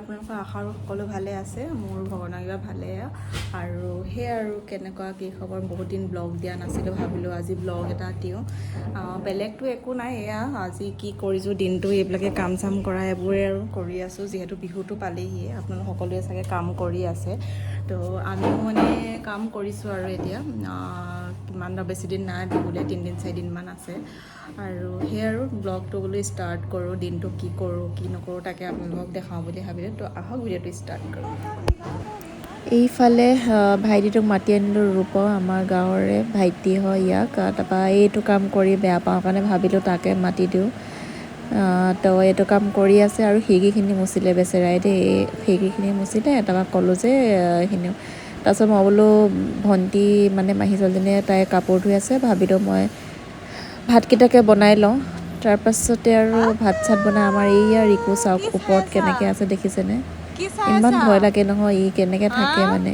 আপোনালোকৰ আশা সকলো ভালে আছে মোৰ ভগৱানৰ কিবা ভালে আৰু সেই আৰু কেনেকুৱা কি খবৰ বহুত দিন ব্লগ দিয়া নাছিলোঁ ভাবিলোঁ আজি ব্লগ এটা দিওঁ বেলেগটো একো নাই এয়া আজি কি কৰিছোঁ দিনটো এইবিলাকে কাম চাম কৰা এইবোৰে আৰু কৰি আছোঁ যিহেতু বিহুটো পালেহিয়ে আপোনালোক সকলোৱে চাগে কাম কৰি আছে তো আমিও মানে কাম কৰিছোঁ আৰু এতিয়া কিমান বেছি দিন নাই বিহুলে 3-4 দিনমান আছে আৰু সেই আৰু ব্লগটো বোলো ষ্টাৰ্ট কৰোঁ দিনটো কি কৰোঁ কি নকৰোঁ তাকে আপোনালোকক দেখাওঁ বুলি ভাবিলোঁ তো আহক ভিডিঅ'টো ষ্টাৰ্ট কৰোঁ এইফালে ভাইটিটোক মাতি আনিলোঁ ৰূপ আমাৰ গাঁৱৰে ভাইটি হয় ইয়াক তাৰপৰা এইটো কাম কৰি বেয়া পাওঁ কাৰণে ভাবিলোঁ তাকে মাতি দিওঁ তো এইটো কাম কৰি আছে আৰু খিৰিকীখিনি মুচিলে বেচেৰাই দেই খিৰিকীখিনি মুচিলে তাৰপৰা ক'লোঁ যে এইখিনিও তাৰপিছত মই বোলো ভণ্টি মানে মাহী ছোৱালীজনীয়ে তাই কাপোৰ ধুই আছে ভাবিলোঁ মই ভাতকেইটাকে বনাই লওঁ তাৰপাছতে আৰু ভাত চাত বনাই আমাৰ এইয়া ৰিকু চাওক ওপৰত কেনেকৈ আছে দেখিছেনে ইমান ভয় লাগে নহয় ই কেনেকৈ থাকে মানে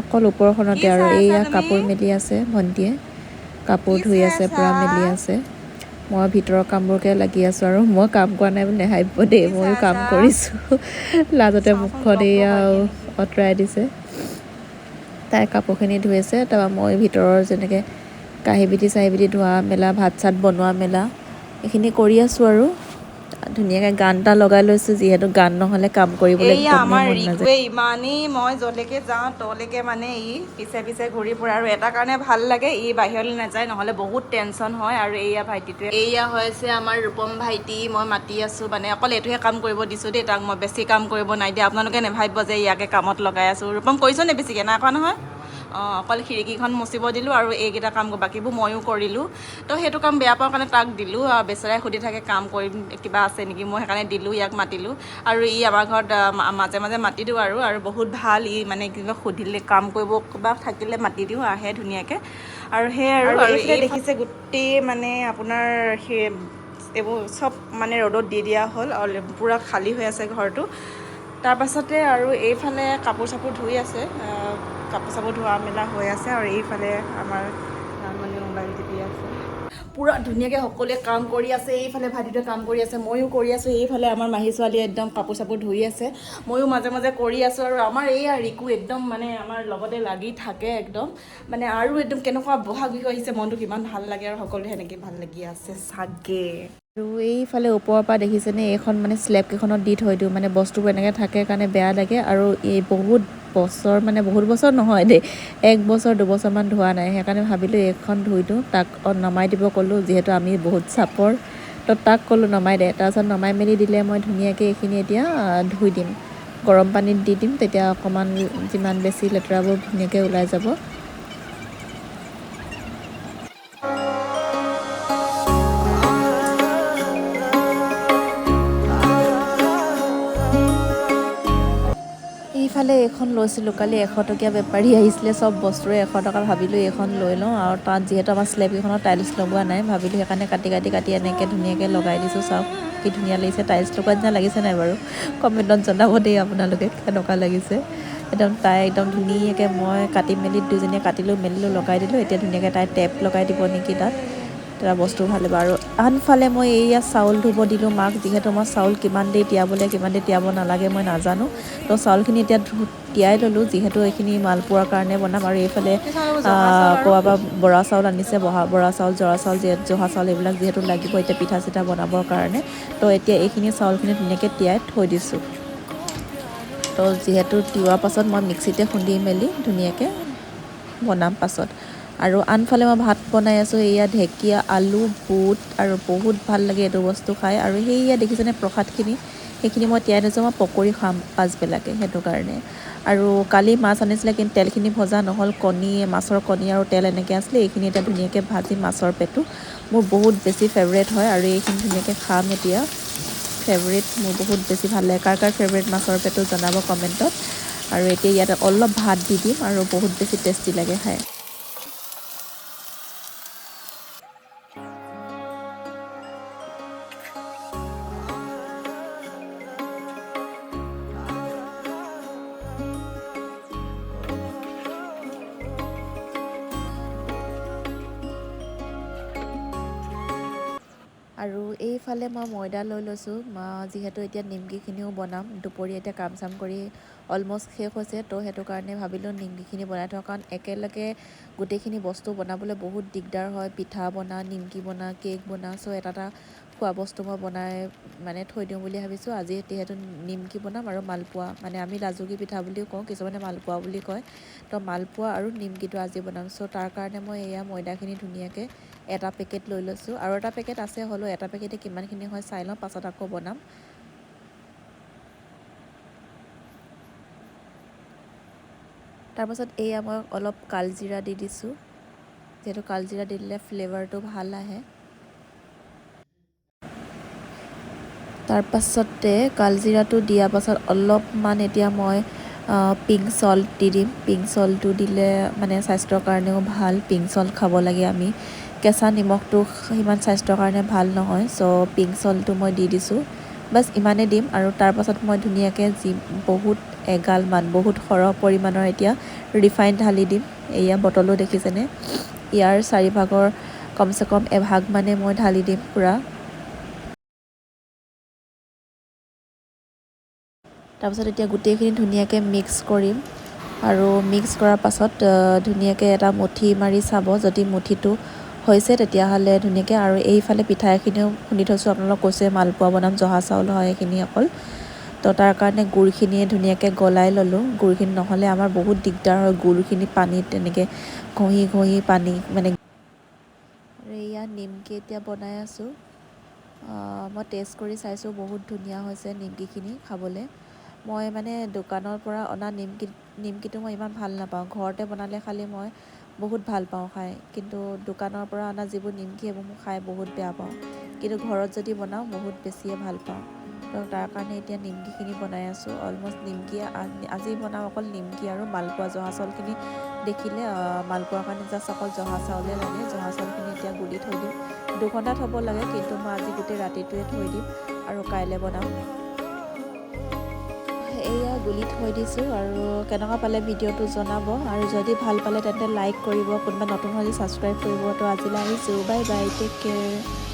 অকল ওপৰখনতে আৰু এইয়া কাপোৰ মেলি আছে ভণ্টিয়ে কাপোৰ ধুই আছে পূৰা মেলি আছে মই ভিতৰৰ কামবোৰকে লাগি আছোঁ আৰু মই কাম কৰা নাই বুলি নেহাহিব দেই ময়ো কাম কৰিছোঁ লাজতে মুখখন এয়া আঁতৰাই দিছে তাই কাপোৰখিনি ধুই আছে তাৰপৰা মই ভিতৰৰ যেনেকৈ কাঁহী বাতি ধোৱা মেলা ভাত চাত বনোৱা মেলা এইখিনি কৰি আছোঁ আৰু ধুনীয়াকৈ গান এটা লগাই লৈছোঁ যিহেতু গান নহ'লে কাম কৰিবলৈ একদমেই মন নাযায় ইমানেই মই য'লৈকে যাওঁ তলৈকে মানে ই পিছে পিছে ঘূৰি ফুৰে আৰু এটা কাৰণে ভাল লাগে ই বাহিৰলৈ নাযায় নহ'লে বহুত টেনশ্যন হয় আৰু এইয়া ভাইটিটোৱে এইয়া হৈছে আমাৰ ৰূপম ভাইটি মই মাতি আছোঁ মানে অকল এইটোহে কাম কৰিব দিছোঁ দেই তাক মই বেছি কাম কৰিব নাই দিয়া আপোনালোকে নেভাবিব যে ইয়াকে কামত লগাই আছোঁ ৰূপম কৰিছোঁ নে বেছিকৈ নাই কোৱা নহয় অকল খিৰিকীখন মুচিব দিলোঁ আৰু এইকেইটা কাম বাকীবোৰ ময়ো কৰিলোঁ তো সেইটো কাম বেয়া পাওঁ কাৰণে তাক দিলোঁ আৰু বেচেৰাই সুধি থাকে কাম কৰিম কিবা আছে নেকি মই সেইকাৰণে দিলোঁ ইয়াক মাতিলোঁ আৰু ই আমাৰ ঘৰত মাজে মাজে মাতি দিওঁ আৰু বহুত ভাল ই মানে কিবা সুধিলে কাম কৰিব কিবা থাকিলে মাতি দিওঁ আহে ধুনীয়াকৈ আৰু সেয়াই আৰু এই দেখিছে গোটেই মানে আপোনাৰ সেই এইবোৰ চব মানে ৰ'দত দি দিয়া হ'ল পূৰা খালী হৈ আছে ঘৰটো তাৰপাছতে আৰু এইফালে কাপোৰ চাপোৰ ধুই আছে কাপোৰ চাপোৰ ধোৱা মেলা হৈ আছে আৰু এইফালে আমাৰ মানে মোবাইল টিপি আছে পূৰা ধুনীয়াকৈ সকলোৱে কাম কৰি আছে এইফালে ভাইটিটোৱে কাম কৰি আছে ময়ো কৰি আছোঁ এইফালে আমাৰ মাহী ছোৱালীয়ে একদম কাপোৰ চাপোৰ ধুই আছে ময়ো মাজে মাজে কৰি আছোঁ আৰু আমাৰ এইয়া ৰিকু একদম মানে আমাৰ লগতে লাগি থাকে একদম মানে আৰু একদম কেনেকুৱা বহাগ বিহু আহিছে মনটো কিমান ভাল লাগে আৰু সকলোৱে সেনেকৈ ভাল লাগি আছে চাগে আৰু এইফালে ওপৰৰ পৰা দেখিছেনে এইখন মানে স্লেব কেইখনত দি থৈ দিওঁ মানে বস্তুবোৰ এনেকৈ থাকে কাৰণে বেয়া লাগে আৰু এই বহুত বছৰ নহয় দেই 1 বছৰ 2 বছৰমান ধোৱা নাই সেইকাৰণে ভাবিলোঁ এইখন ধুই দিওঁ তাক নমাই দিব ক'লোঁ যিহেতু আমি বহুত চাপৰ তো তাক ক'লোঁ নমাই দে তাৰপিছত নমাই মেলি দিলে মই ধুনীয়াকৈ এইখিনি এতিয়া ধুই দিম গৰম পানীত দি দিম তেতিয়া অকণমান যিমান বেছি লেতেৰাবোৰ ধুনীয়াকৈ ওলাই যাব এইফালে এইখন লৈছিলোঁ কালি 100 টকীয়া বেপাৰী আহিছিলে চব বস্তুৰে 100 টকা ভাবিলোঁ এইখন লৈ লওঁ আৰু তাত যিহেতু আমাৰ স্লেবকেইখনত টাইলছ লগোৱা নাই ভাবিলোঁ সেইকাৰণে কাটি এনেকৈ ধুনীয়াকৈ লগাই দিছোঁ চাওক কি ধুনীয়া লাগিছে টাইলছ লগোৱা নিচিনা লাগিছে নাই বাৰু কমেণ্টত জনাব দেই আপোনালোকে কেনেকুৱা লাগিছে একদম ধুনীয়াকৈ মই কাটি মেলি দুইজনীয়ে কাটিলোঁ মেলিলোঁ লগাই দিলোঁ এতিয়া ধুনীয়াকৈ তাই টেপ লগাই দিব নেকি তাত এটা বস্তু ভাল হ'ব আৰু আনফালে মই এইয়া চাউল ধুব দিলোঁ মাক যিহেতু মই চাউল কিমান দেৰি তিয়াব নালাগে মই নাজানো তো চাউলখিনি এতিয়া তিয়াই ল'লোঁ যিহেতু এইখিনি মালপোৱাৰ কাৰণে বনাম আৰু এইফালে ক'ৰবাৰ পৰা বৰা চাউল আনিছে বৰা চাউল জহা চাউল এইবিলাক যিহেতু লাগিব এতিয়া পিঠা চিঠা বনাবৰ কাৰণে তো এতিয়া এইখিনি চাউলখিনি ধুনীয়াকৈ তিয়াই থৈ দিছোঁ তো যিহেতু তিওৱাৰ পাছত মই মিক্সিতে খুন্দি মেলি ধুনীয়াকৈ বনাম পাছত আৰু আনফালে মই ভাত বনাই আছোঁ এয়া ঢেকীয়া আলু বুট আৰু বহুত ভাল লাগে এইটো বস্তু খাই আৰু সেয়া দেখিছেনে প্ৰসাদখিনি সেইখিনি মই তিয়াই থৈছোঁ মই পকৰি খাম পাছবেলাকৈ সেইটো কাৰণে আৰু কালি মাছ আনিছিলে কিন্তু তেলখিনি ভজা নহ'ল মাছৰ কণী আৰু তেল এনেকৈ আছিলে এইখিনি এতিয়া ধুনীয়াকৈ ভাজি মাছৰ পেটু মোৰ বহুত বেছি ফেভৰেট হয় আৰু এইখিনি ধুনীয়াকৈ খাম এতিয়া ফেভৰেট মোৰ বহুত বেছি ভাল লাগে কাৰ ফেভৰেট মাছৰ পেটু জনাব কমেণ্টত আৰু এতিয়া ইয়াতে অলপ ভাত দি দিম আৰু বহুত বেছি টেষ্টি লাগে খাই আৰু এইফালে মই ময়দা লৈ লৈছোঁ, যিহেতু এতিয়া নিমকিখিনিও বনাম। দুপৰীয়া এতিয়া কাম চাম কৰি অলম'ষ্ট শেষ হৈছে, তো সেইটো কাৰণে ভাবিলোঁ নিমকিখিনি বনাই থওঁ, কাৰণ একেলগে গোটেইখিনি বস্তু বনাবলৈ বহুত দিগদাৰ হয়। পিঠা বনা, নিমকি বনা, কেক বনা, চ' এটা খোৱা বস্তু মই বনাই মানে থৈ দিওঁ বুলি ভাবিছোঁ। আজি যিহেতু নিমকি বনাম আৰু মালপোৱা, মানে আমি লাজুকী পিঠা বুলিও কওঁ, কিছুমানে মালপোৱা বুলি কয়। তো মালপোৱা আৰু নিমকিটো আজি বনাম। চ' তাৰ কাৰণে মই এয়া ময়দাখিনি ধুনীয়াকৈ এটা পেকেট লৈ লৈছোঁ, আৰু এটা পেকেট আছে, হ'লেও এটা পেকেটে কিমানখিনি হয় চাই লওঁ, পাছত আকৌ বনাম। তাৰপাছত এয়া মই অলপ কালজিৰা দি দিছোঁ, যিহেতু কালজিৰা দি দিলে ফ্লেভাৰটো ভাল আহে। তাৰপাছতে কালজিৰাটো দিয়াৰ পাছত অলপমান এতিয়া মই পিংক চল্ট দি দিম। পিংক চল্টটো দিলে মানে স্বাস্থ্যৰ কাৰণেও ভাল, পিংক চল্ট খাব লাগে আমি। কেঁচা নিমখটো সিমান স্বাস্থ্যৰ কাৰণে ভাল নহয়, চ' পিংক চল্টটো মই দি দিছোঁ। বাছ ইমানেই দিম, আৰু তাৰপাছত মই ধুনীয়াকৈ বহুত এগালমান, বহুত সৰহ পৰিমাণৰ এতিয়া ৰিফাইন ঢালি দিম। এয়া বটলো দেখিছেনে, ইয়াৰ 4ভাগৰ কমচে কম এভাগ মানে মই ঢালি দিম পূৰা। তাৰপাছত এতিয়া গোটেইখিনি ধুনীয়াকৈ মিক্স কৰিম, আৰু মিক্স কৰাৰ পাছত ধুনীয়াকৈ এটা মুঠি মাৰি চাব, যদি মুঠিটো হৈছে তেতিয়াহ'লে ধুনীয়াকৈ। আৰু এইফালে পিঠা এখিনিও খুন্দি থৈছোঁ, আপোনালোকক কৈছে মালপোৱা বনাম, জহা চাউল হয় এইখিনি অকল। তো তাৰ কাৰণে গুড়খিনিয়ে ধুনীয়াকৈ গলাই ল'লোঁ। গুড়খিনি নহ'লে আমাৰ বহুত দিগদাৰ হয়, গুড়খিনি পানীত তেনেকৈ ঘঁহি পানী মানে। আৰু এয়া নিমকি এতিয়া বনাই আছোঁ। মই টেষ্ট কৰি চাইছোঁ, বহুত ধুনীয়া হৈছে নিমকিখিনি খাবলৈ। মই মানে দোকানৰ পৰা অনা নিমকিটো মই ইমান ভাল নাপাওঁ, ঘৰতে বনালে খালি মই বহুত ভাল পাওঁ খাই। কিন্তু দোকানৰ পৰা অনা যিবোৰ নিমকি, সেইবোৰ মই খাই বহুত বেয়া পাওঁ। কিন্তু ঘৰত যদি বনাওঁ বহুত বেছিয়ে ভাল পাওঁ। তো তাৰ কাৰণে এতিয়া নিমকিখিনি বনাই আছোঁ। অলম'ষ্ট নিমকি আজি বনাওঁ অকল নিমকি আৰু মালপোৱা। জহা চাউলখিনি দেখিলে মালপোৱাৰ কাৰণে জাষ্ট অকল জহা চাউলে লাগে। জহা চাউলখিনি এতিয়া গুলি থৈ দিম, 2 ঘণ্টা থ'ব লাগে, কিন্তু মই আজি গোটেই ৰাতিটোৱে থৈ দিম আৰু কাইলৈ বনাম। এয়া গুলি থৈ দিছোঁ, আৰু কেনেকুৱা পালে ভিডিঅ'টো জনাব, আৰু যদি ভাল পালে তেন্তে লাইক কৰিব, কোনোবা নতুন হ'লে ছাবস্ক্ৰাইব কৰিব। তো আজিলৈ আহিছোঁ, বাই বাই, টেক কেয়াৰ।